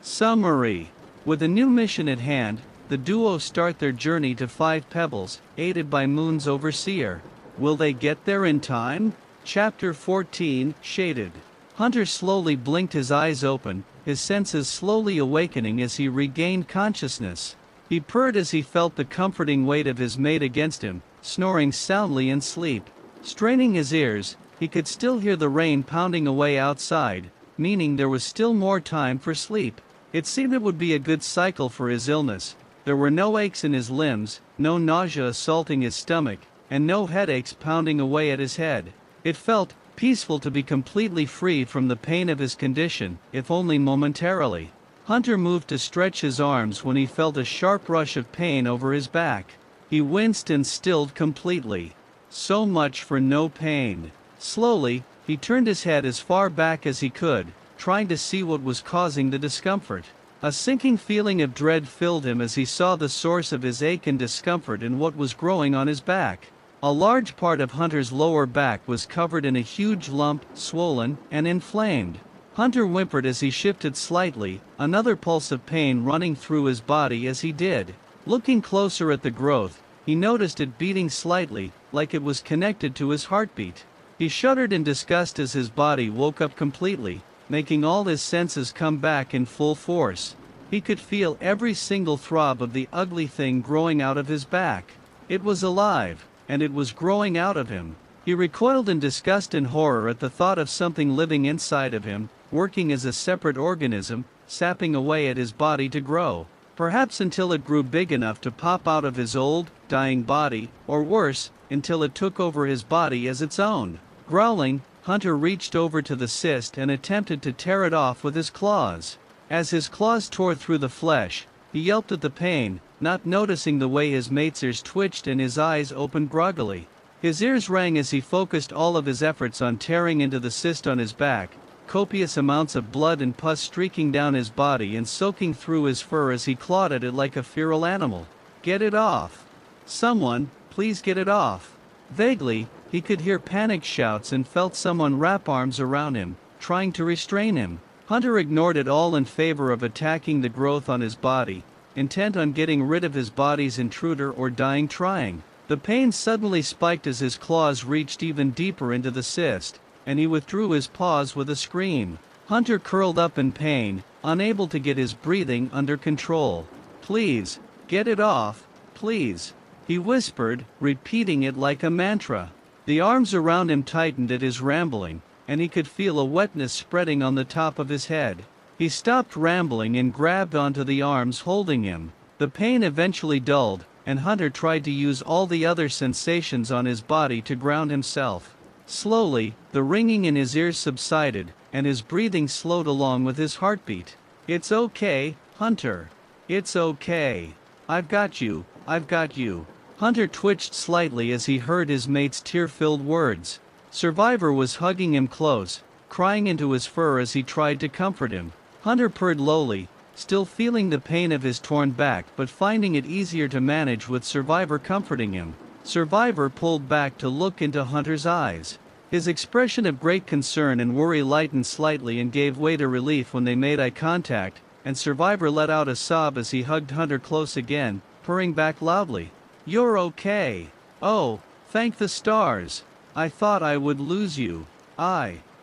Summary. With a new mission at hand, the duo start their journey to Five Pebbles, aided by Moon's overseer. Will they get there in time? Chapter 14, Shaded. Hunter slowly blinked his eyes open, his senses slowly awakening as he regained consciousness. He purred as he felt the comforting weight of his mate against him, snoring soundly in sleep. Straining his ears, he could still hear the rain pounding away outside, meaning there was still more time for sleep. It seemed it would be a good cycle for his illness. There were no aches in his limbs, no nausea assaulting his stomach, and no headaches pounding away at his head. It felt peaceful to be completely free from the pain of his condition, if only momentarily. Hunter moved to stretch his arms when he felt a sharp rush of pain over his back. He winced and stilled completely. So much for no pain. Slowly, he turned his head as far back as he could, trying to see what was causing the discomfort. A sinking feeling of dread filled him as he saw the source of his ache and discomfort in what was growing on his back. A large part of Hunter's lower back was covered in a huge lump, swollen and inflamed. Hunter whimpered as he shifted slightly, another pulse of pain running through his body as he did. Looking closer at the growth, he noticed it beating slightly, like it was connected to his heartbeat. He shuddered in disgust as his body woke up completely, making all his senses come back in full force. He could feel every single throb of the ugly thing growing out of his back. It was alive, and it was growing out of him. He recoiled in disgust and horror at the thought of something living inside of him, working as a separate organism, sapping away at his body to grow. Perhaps until it grew big enough to pop out of his old, dying body, or worse, until it took over his body as its own. Growling, Hunter reached over to the cyst and attempted to tear it off with his claws. As his claws tore through the flesh, he yelped at the pain, not noticing the way his mate's ears twitched and his eyes opened groggily. His ears rang as he focused all of his efforts on tearing into the cyst on his back, copious amounts of blood and pus streaking down his body and soaking through his fur as he clawed at it like a feral animal. Get it off. Someone, please get it off. Vaguely, he could hear panic shouts and felt someone wrap arms around him, trying to restrain him. Hunter ignored it all in favor of attacking the growth on his body, intent on getting rid of his body's intruder or dying trying. The pain suddenly spiked as his claws reached even deeper into the cyst, and he withdrew his paws with a scream. Hunter curled up in pain, unable to get his breathing under control. Please, get it off, please, he whispered, repeating it like a mantra. The arms around him tightened at his rambling, and he could feel a wetness spreading on the top of his head. He stopped rambling and grabbed onto the arms holding him. The pain eventually dulled, and Hunter tried to use all the other sensations on his body to ground himself. Slowly, the ringing in his ears subsided, and his breathing slowed along with his heartbeat. It's okay, Hunter. It's okay. I've got you, I've got you. Hunter twitched slightly as he heard his mate's tear-filled words. Survivor was hugging him close, crying into his fur as he tried to comfort him. Hunter purred lowly, still feeling the pain of his torn back but finding it easier to manage with Survivor comforting him. Survivor pulled back to look into Hunter's eyes. His expression of great concern and worry lightened slightly and gave way to relief when they made eye contact, and Survivor let out a sob as he hugged Hunter close again, purring back loudly. You're okay. Oh, thank the stars. I thought I would lose you.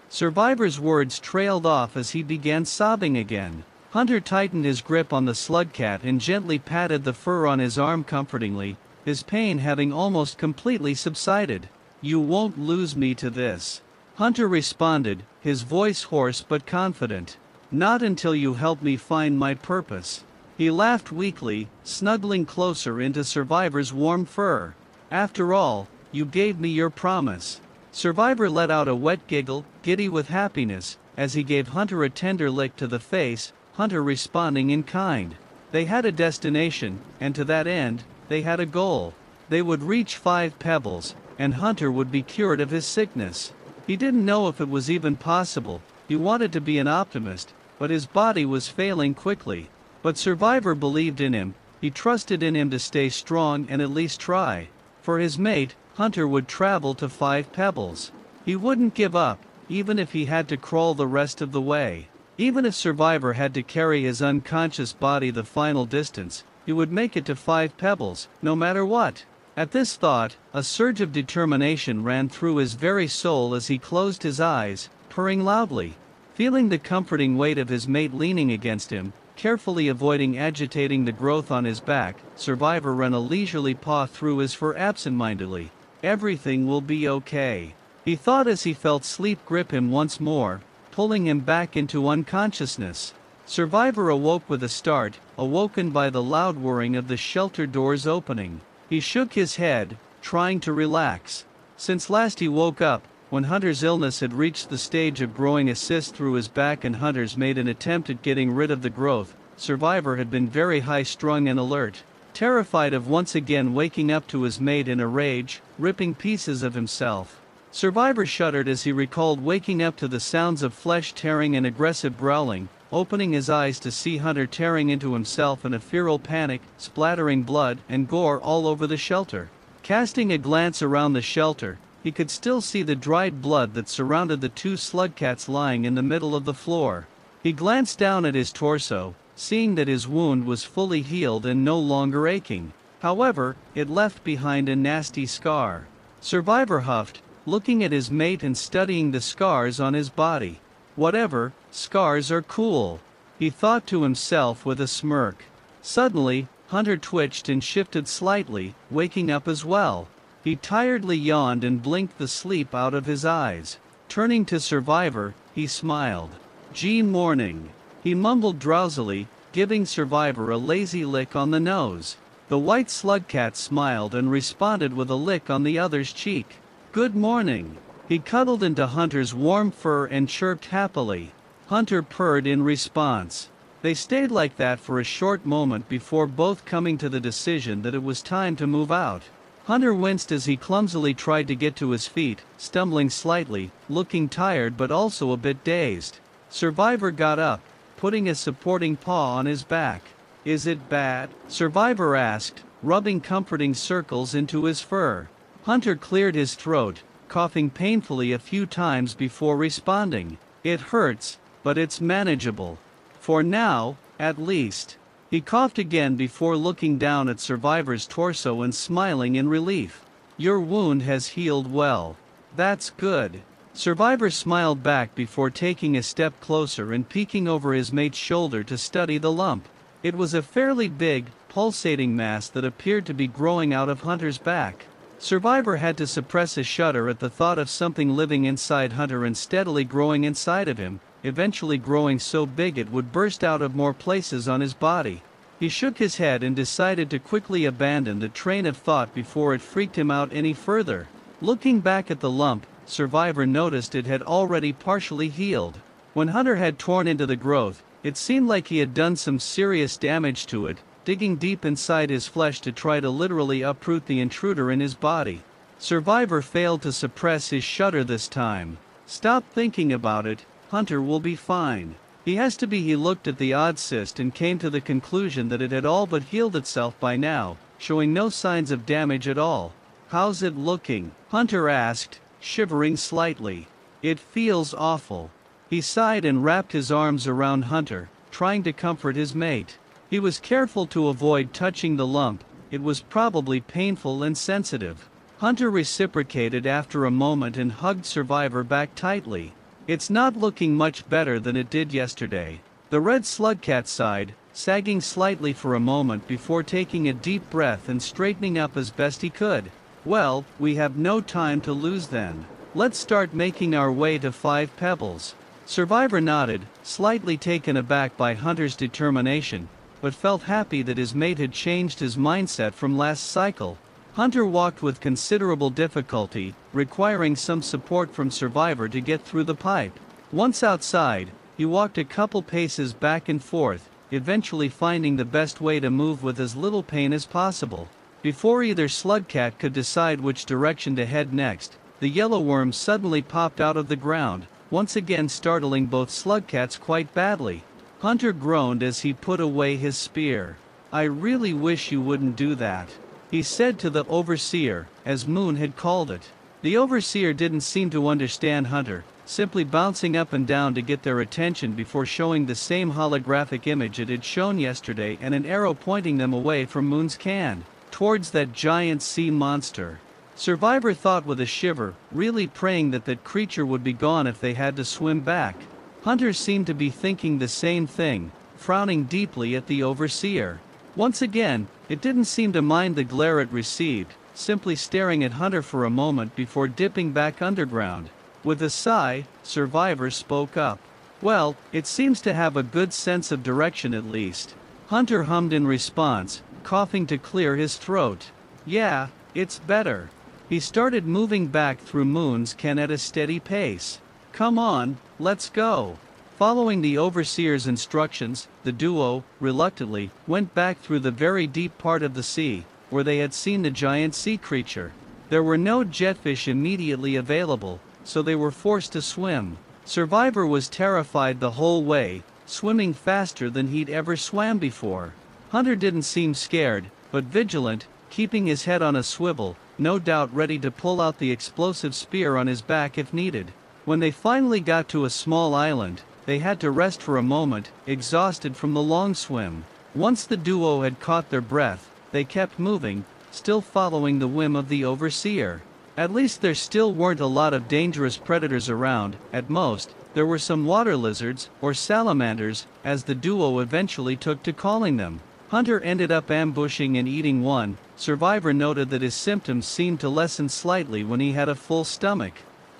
Survivor's words trailed off as he began sobbing again. Hunter tightened his grip on the slugcat and gently patted the fur on his arm comfortingly, his pain having almost completely subsided. You won't lose me to this. Hunter responded, his voice hoarse but confident. Not until you help me find my purpose. He laughed weakly, snuggling closer into Survivor's warm fur. After all, you gave me your promise. Survivor let out a wet giggle, giddy with happiness, as he gave Hunter a tender lick to the face, Hunter responding in kind. They had a destination, and to that end, they had a goal. They would reach 5 Pebbles, and Hunter would be cured of his sickness. He didn't know if it was even possible. He wanted to be an optimist, but his body was failing quickly. But Survivor believed in him. He trusted in him to stay strong and at least try. For his mate, Hunter would travel to 5 Pebbles. He wouldn't give up, even if he had to crawl the rest of the way. Even if Survivor had to carry his unconscious body the final distance, he would make it to 5 pebbles, no matter what. At this thought, a surge of determination ran through his very soul as he closed his eyes, purring loudly. Feeling the comforting weight of his mate leaning against him, carefully avoiding agitating the growth on his back, Survivor ran a leisurely paw through his fur absentmindedly. Everything will be okay, he thought as he felt sleep grip him once more, pulling him back into unconsciousness. Survivor awoke with a start, awoken by the loud whirring of the shelter doors opening. He shook his head, trying to relax. Since last he woke up, when Hunter's illness had reached the stage of growing a cyst through his back and Hunter's made an attempt at getting rid of the growth, Survivor had been very high-strung and alert, terrified of once again waking up to his mate in a rage, ripping pieces of himself. Survivor shuddered as he recalled waking up to the sounds of flesh tearing and aggressive growling, opening his eyes to see Hunter tearing into himself in a feral panic, splattering blood and gore all over the shelter. Casting a glance around the shelter, he could still see the dried blood that surrounded the 2 slugcats lying in the middle of the floor. He glanced down at his torso, seeing that his wound was fully healed and no longer aching. However, it left behind a nasty scar. Survivor huffed, looking at his mate and studying the scars on his body. Whatever, scars are cool, he thought to himself with a smirk. Suddenly, Hunter twitched and shifted slightly, waking up as well. He tiredly yawned and blinked the sleep out of his eyes. Turning to Survivor, he smiled. "Gee, morning," he mumbled drowsily, giving Survivor a lazy lick on the nose. The white slugcat smiled and responded with a lick on the other's cheek. "Good morning." He cuddled into Hunter's warm fur and chirped happily. Hunter purred in response. They stayed like that for a short moment before both coming to the decision that it was time to move out. Hunter winced as he clumsily tried to get to his feet, stumbling slightly, looking tired but also a bit dazed. Survivor got up, putting a supporting paw on his back. "Is it bad?" Survivor asked, rubbing comforting circles into his fur. Hunter cleared his throat, coughing painfully a few times before responding. "It hurts, but it's manageable. For now, at least." He coughed again before looking down at Survivor's torso and smiling in relief. "Your wound has healed well. That's good." Survivor smiled back before taking a step closer and peeking over his mate's shoulder to study the lump. It was a fairly big, pulsating mass that appeared to be growing out of Hunter's back. Survivor had to suppress a shudder at the thought of something living inside Hunter and steadily growing inside of him, eventually growing so big it would burst out of more places on his body. He shook his head and decided to quickly abandon the train of thought before it freaked him out any further. Looking back at the lump, Survivor noticed it had already partially healed. When Hunter had torn into the growth, it seemed like he had done some serious damage to it, digging deep inside his flesh to try to literally uproot the intruder in his body. Survivor failed to suppress his shudder this time. "Stop thinking about it, Hunter will be fine. He has to be." He looked at the odd cyst and came to the conclusion that it had all but healed itself by now, showing no signs of damage at all. "How's it looking?" Hunter asked, shivering slightly. "It feels awful." He sighed and wrapped his arms around Hunter, trying to comfort his mate. He was careful to avoid touching the lump, it was probably painful and sensitive. Hunter reciprocated after a moment and hugged Survivor back tightly. "It's not looking much better than it did yesterday." The red slugcat sighed, sagging slightly for a moment before taking a deep breath and straightening up as best he could. "Well, we have no time to lose then. Let's start making our way to 5 pebbles." Survivor nodded, slightly taken aback by Hunter's determination, but felt happy that his mate had changed his mindset from last cycle. Hunter walked with considerable difficulty, requiring some support from Survivor to get through the pipe. Once outside, he walked a couple paces back and forth, eventually finding the best way to move with as little pain as possible. Before either slugcat could decide which direction to head next, the yellow worm suddenly popped out of the ground, once again startling both slugcats quite badly. Hunter groaned as he put away his spear. "I really wish you wouldn't do that," he said to the overseer, as Moon had called it. The overseer didn't seem to understand Hunter, simply bouncing up and down to get their attention before showing the same holographic image it had shown yesterday and an arrow pointing them away from Moon's can, towards that giant sea monster. Survivor thought with a shiver, really praying that that creature would be gone if they had to swim back. Hunter seemed to be thinking the same thing, frowning deeply at the overseer. Once again, it didn't seem to mind the glare it received, simply staring at Hunter for a moment before dipping back underground. With a sigh, Survivor spoke up. "Well, it seems to have a good sense of direction at least." Hunter hummed in response, coughing to clear his throat. "Yeah, it's better." He started moving back through Moon's can at a steady pace. "Come on, let's go." Following the overseer's instructions, the duo, reluctantly, went back through the very deep part of the sea, where they had seen the giant sea creature. There were no jetfish immediately available, so they were forced to swim. Survivor was terrified the whole way, swimming faster than he'd ever swam before. Hunter didn't seem scared, but vigilant, keeping his head on a swivel, no doubt ready to pull out the explosive spear on his back if needed. When they finally got to a small island, they had to rest for a moment, exhausted from the long swim. Once the duo had caught their breath, they kept moving, still following the whim of the overseer. At least there still weren't a lot of dangerous predators around. At most, there were some water lizards, or salamanders, as the duo eventually took to calling them. Hunter ended up ambushing and eating one. Survivor noted that his symptoms seemed to lessen slightly when he had a full stomach.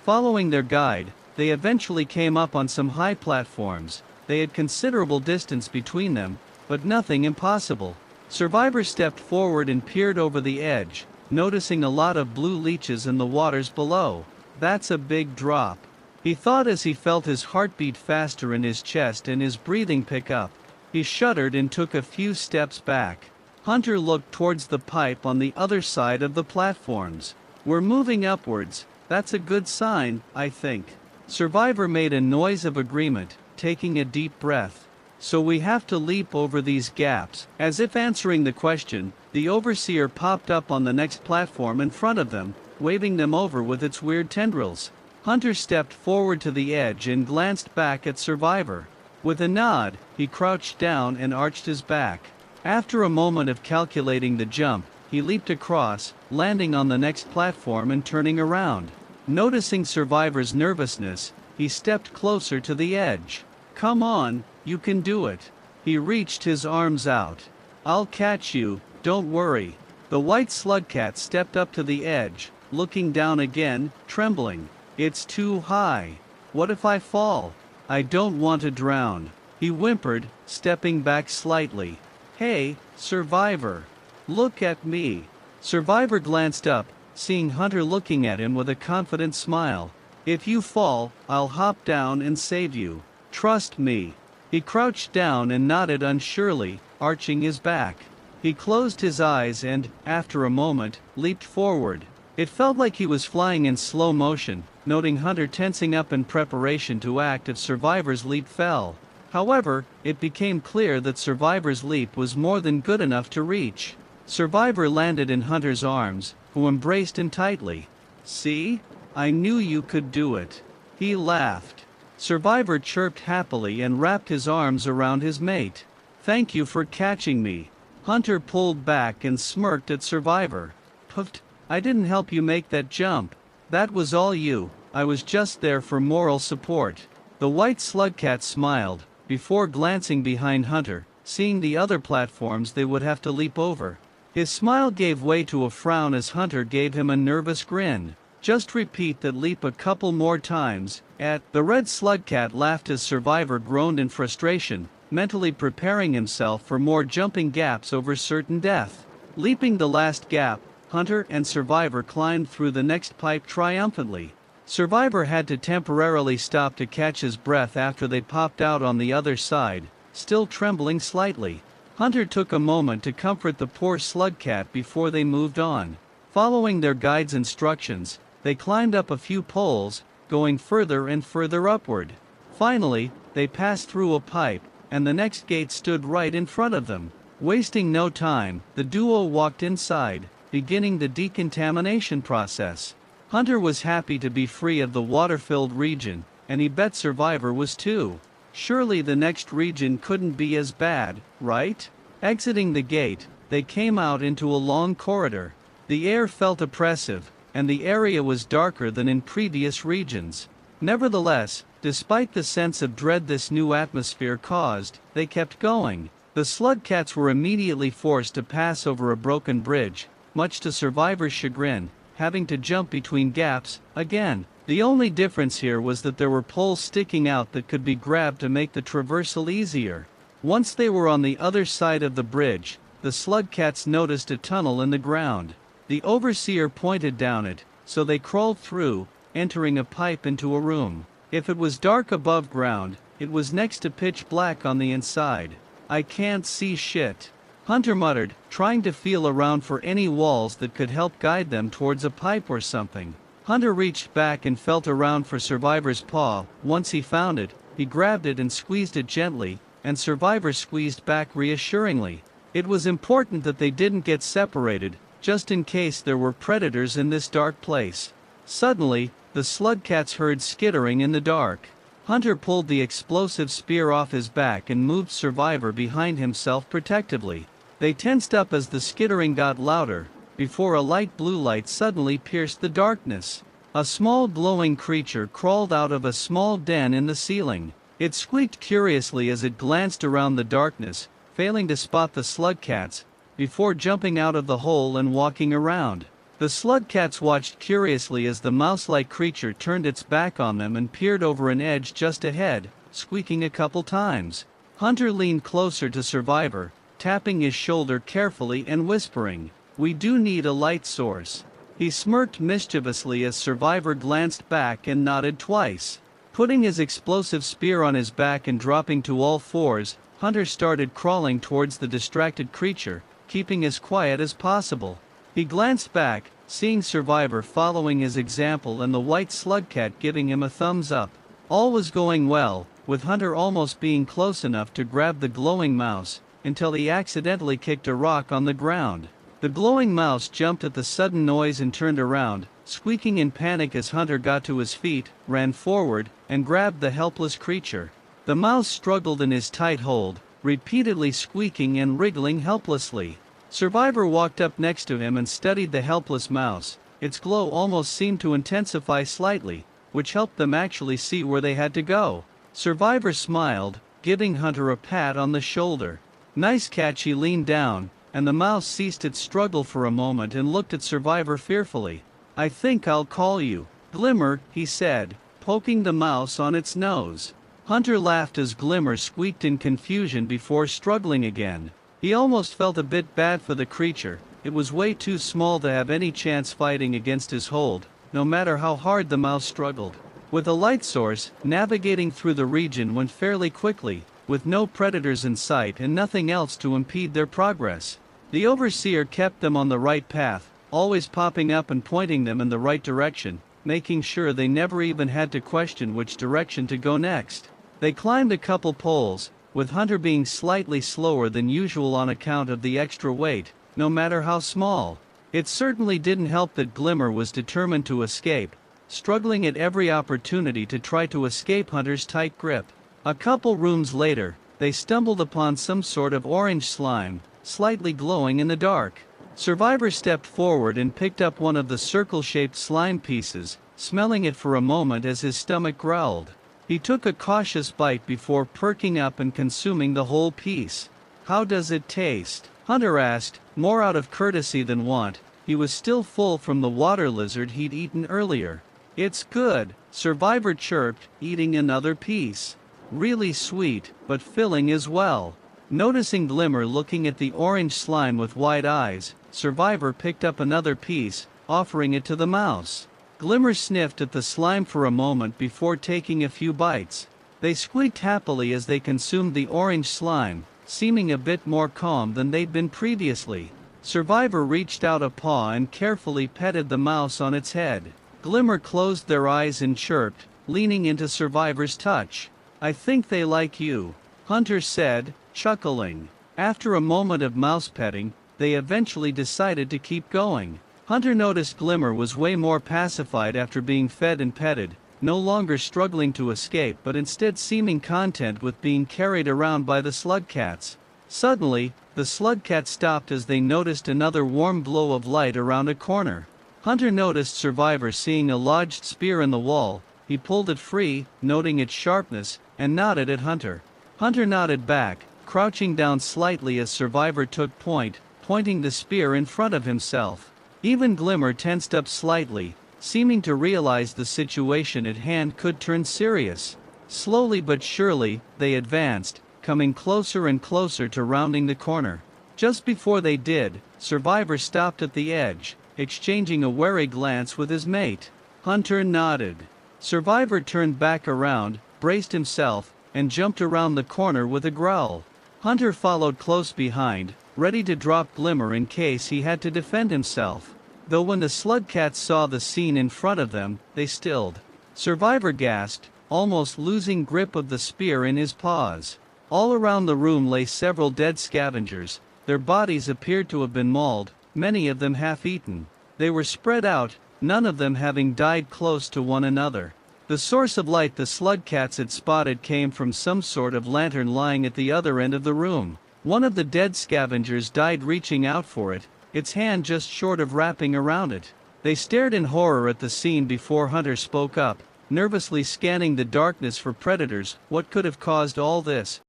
Following their guide, they eventually came up on some high platforms. They had considerable distance between them, but nothing impossible. Survivor stepped forward and peered over the edge, noticing a lot of blue leeches in the waters below. "That's a big drop," he thought as he felt his heartbeat faster in his chest and his breathing pick up. He shuddered and took a few steps back. Hunter looked towards the pipe on the other side of the platforms. "We're moving upwards. That's a good sign, I think." Survivor made a noise of agreement, taking a deep breath. "So we have to leap over these gaps." As if answering the question, the overseer popped up on the next platform in front of them, waving them over with its weird tendrils. Hunter stepped forward to the edge and glanced back at Survivor. With a nod, he crouched down and arched his back. After a moment of calculating the jump, he leaped across, landing on the next platform and turning around. Noticing Survivor's nervousness, he stepped closer to the edge. "Come on, you can do it." He reached his arms out. "I'll catch you, don't worry." The white slugcat stepped up to the edge, looking down again, trembling. "It's too high. What if I fall? I don't want to drown," he whimpered, stepping back slightly. "Hey, Survivor. Look at me." Survivor glanced up, seeing Hunter looking at him with a confident smile. "If you fall, I'll hop down and save you. Trust me." He crouched down and nodded unsurely, arching his back. He closed his eyes and, after a moment, leaped forward. It felt like he was flying in slow motion, noting Hunter tensing up in preparation to act if Survivor's leap fell. However, it became clear that Survivor's leap was more than good enough to reach. Survivor landed in Hunter's arms, who embraced him tightly. "See? I knew you could do it." He laughed. Survivor chirped happily and wrapped his arms around his mate. "Thank you for catching me." Hunter pulled back and smirked at Survivor. "Puffed, I didn't help you make that jump. That was all you. I was just there for moral support." The white slugcat smiled, before glancing behind Hunter, seeing the other platforms they would have to leap over. His smile gave way to a frown as Hunter gave him a nervous grin. "Just repeat that leap a couple more times." The red slugcat laughed as Survivor groaned in frustration, mentally preparing himself for more jumping gaps over certain death. Leaping the last gap, Hunter and Survivor climbed through the next pipe triumphantly. Survivor had to temporarily stop to catch his breath after they popped out on the other side, still trembling slightly. Hunter took a moment to comfort the poor slugcat before they moved on. Following their guide's instructions, they climbed up a few poles, going further and further upward. Finally, they passed through a pipe, and the next gate stood right in front of them. Wasting no time, the duo walked inside, beginning the decontamination process. Hunter was happy to be free of the water-filled region, and he bet Survivor was too. Surely the next region couldn't be as bad, right? Exiting the gate, they came out into a long corridor. The air felt oppressive, and the area was darker than in previous regions. Nevertheless, despite the sense of dread this new atmosphere caused, they kept going. The slugcats were immediately forced to pass over a broken bridge, much to Survivor's chagrin, having to jump between gaps, again. The only difference here was that there were poles sticking out that could be grabbed to make the traversal easier. Once they were on the other side of the bridge, the slugcats noticed a tunnel in the ground. The overseer pointed down it, so they crawled through, entering a pipe into a room. If it was dark above ground, it was next to pitch black on the inside. "I can't see shit," Hunter muttered, trying to feel around for any walls that could help guide them towards a pipe or something. Hunter reached back and felt around for Survivor's paw. Once he found it, he grabbed it and squeezed it gently, and Survivor squeezed back reassuringly. It was important that they didn't get separated, just in case there were predators in this dark place. Suddenly, the slugcats heard skittering in the dark. Hunter pulled the explosive spear off his back and moved Survivor behind himself protectively. They tensed up as the skittering got louder, before a light blue light suddenly pierced the darkness. A small glowing creature crawled out of a small den in the ceiling. It squeaked curiously as it glanced around the darkness, failing to spot the slugcats, before jumping out of the hole and walking around. The slugcats watched curiously as the mouse-like creature turned its back on them and peered over an edge just ahead, squeaking a couple times. Hunter leaned closer to Survivor, tapping his shoulder carefully and whispering, "We do need a light source." He smirked mischievously as Survivor glanced back and nodded twice. Putting his explosive spear on his back and dropping to all fours, Hunter started crawling towards the distracted creature, keeping as quiet as possible. He glanced back, seeing Survivor following his example and the white slugcat giving him a thumbs up. All was going well, with Hunter almost being close enough to grab the glowing mouse, until he accidentally kicked a rock on the ground. The glowing mouse jumped at the sudden noise and turned around, squeaking in panic as Hunter got to his feet, ran forward, and grabbed the helpless creature. The mouse struggled in his tight hold, repeatedly squeaking and wriggling helplessly. Survivor walked up next to him and studied the helpless mouse. Its glow almost seemed to intensify slightly, which helped them actually see where they had to go. Survivor smiled, giving Hunter a pat on the shoulder. "Nice catch." He leaned down, and the mouse ceased its struggle for a moment and looked at Survivor fearfully. "I think I'll call you Glimmer," he said, poking the mouse on its nose. Hunter laughed as Glimmer squeaked in confusion before struggling again. He almost felt a bit bad for the creature. It was way too small to have any chance fighting against his hold, no matter how hard the mouse struggled. With a light source, navigating through the region went fairly quickly, with no predators in sight and nothing else to impede their progress. The overseer kept them on the right path, always popping up and pointing them in the right direction, making sure they never even had to question which direction to go next. They climbed a couple poles, with Hunter being slightly slower than usual on account of the extra weight, no matter how small. It certainly didn't help that Glimmer was determined to escape, struggling at every opportunity to try to escape Hunter's tight grip. A couple rooms later, they stumbled upon some sort of orange slime, slightly glowing in the dark. Survivor stepped forward and picked up one of the circle-shaped slime pieces, smelling it for a moment as his stomach growled. He took a cautious bite before perking up and consuming the whole piece. "How does it taste?" Hunter asked, more out of courtesy than want. He was still full from the water lizard he'd eaten earlier. "It's good," Survivor chirped, eating another piece. "Really sweet, but filling as well." Noticing Glimmer looking at the orange slime with wide eyes, Survivor picked up another piece, offering it to the mouse. Glimmer sniffed at the slime for a moment before taking a few bites. They squeaked happily as they consumed the orange slime, seeming a bit more calm than they'd been previously. Survivor reached out a paw and carefully petted the mouse on its head. Glimmer closed their eyes and chirped, leaning into Survivor's touch. "I think they like you," Hunter said, chuckling. After a moment of mouse petting, they eventually decided to keep going. Hunter noticed Glimmer was way more pacified after being fed and petted, no longer struggling to escape but instead seeming content with being carried around by the slugcats. Suddenly, the slugcats stopped as they noticed another warm glow of light around a corner. Hunter noticed Survivor seeing a lodged spear in the wall. He pulled it free, noting its sharpness, and nodded at Hunter. Hunter nodded back, crouching down slightly as Survivor took point, pointing the spear in front of himself. Even Glimmer tensed up slightly, seeming to realize the situation at hand could turn serious. Slowly but surely, they advanced, coming closer and closer to rounding the corner. Just before they did, Survivor stopped at the edge, exchanging a wary glance with his mate. Hunter nodded. Survivor turned back around, braced himself, and jumped around the corner with a growl. Hunter followed close behind, ready to drop Glimmer in case he had to defend himself. Though when the slugcats saw the scene in front of them, they stilled. Survivor gasped, almost losing grip of the spear in his paws. All around the room lay several dead scavengers. Their bodies appeared to have been mauled, many of them half-eaten. They were spread out, none of them having died close to one another. The source of light the slugcats had spotted came from some sort of lantern lying at the other end of the room. One of the dead scavengers died reaching out for it, its hand just short of wrapping around it. They stared in horror at the scene before Hunter spoke up, nervously scanning the darkness for predators. What could have caused all this?